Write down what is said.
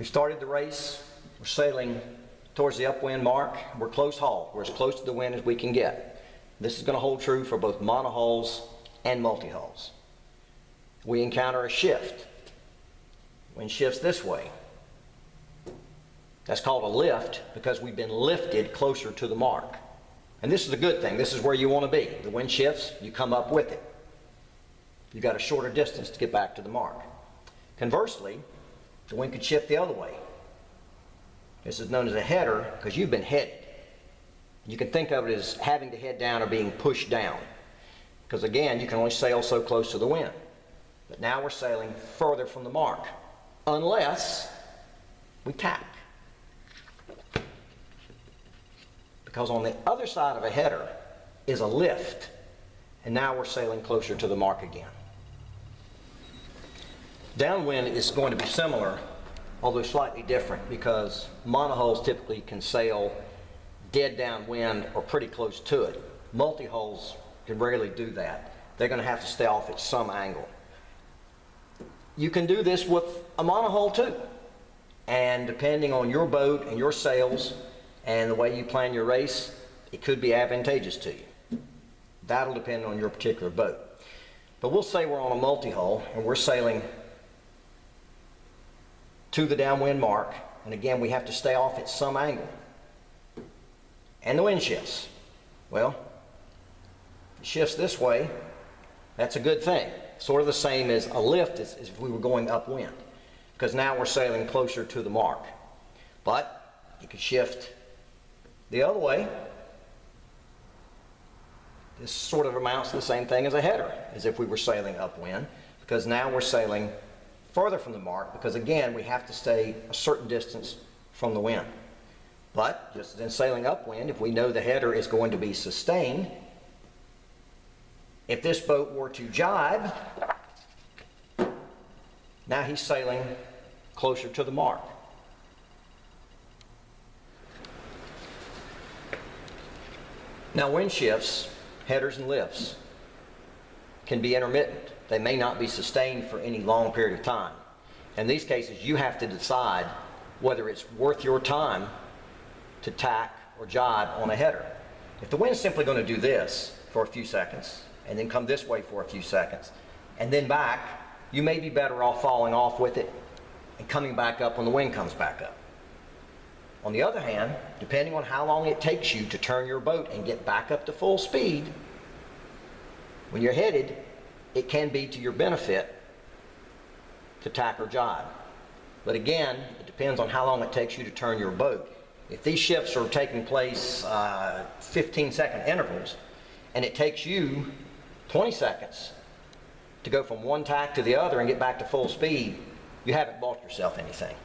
We started the race. We're sailing towards the upwind mark. We're close haul. We're as close to the wind as we can get. This is going to hold true for both monohulls and multi-hulls. We encounter a shift. Wind shifts this way. That's called a lift because we've been lifted closer to the mark. And this is a good thing. This is where you want to be. The wind shifts, you come up with it. You've got a shorter distance to get back to the mark. Conversely, the wind could shift the other way. This is known as a header because you've been headed. You can think of it as having to head down or being pushed down. Because again, you can only sail so close to the wind. But now we're sailing further from the mark. Unless we tack. Because on the other side of a header is a lift. And now we're sailing closer to the mark again. Downwind is going to be similar, although slightly different, because monohulls typically can sail dead downwind or pretty close to it. Multi-hulls can rarely do that. They're going to have to stay off at some angle. You can do this with a monohull too. And depending on your boat and your sails and the way you plan your race, it could be advantageous to you. That'll depend on your particular boat. But we'll say we're on a multi-hull and we're sailing to the downwind mark, and again we have to stay off at some angle. And the wind shifts. Well, if it shifts this way, that's a good thing. Sort of the same as a lift as if we were going upwind, because now we're sailing closer to the mark. But it could shift the other way. This sort of amounts to the same thing as a header, as if we were sailing upwind, because now we're sailing further from the mark, because again we have to stay a certain distance from the wind. But just as in sailing upwind, if we know the header is going to be sustained, if this boat were to jibe, now he's sailing closer to the mark. Now wind shifts, headers and lifts, can be intermittent. They may not be sustained for any long period of time. In these cases, you have to decide whether it's worth your time to tack or jibe on a header. If the wind's simply going to do this for a few seconds, and then come this way for a few seconds, and then back, you may be better off falling off with it and coming back up when the wind comes back up. On the other hand, depending on how long it takes you to turn your boat and get back up to full speed, when you're headed, it can be to your benefit to tack or jibe. But again, it depends on how long it takes you to turn your boat. If these shifts are taking place 15-second intervals, and it takes you 20 seconds to go from one tack to the other and get back to full speed, you haven't bought yourself anything.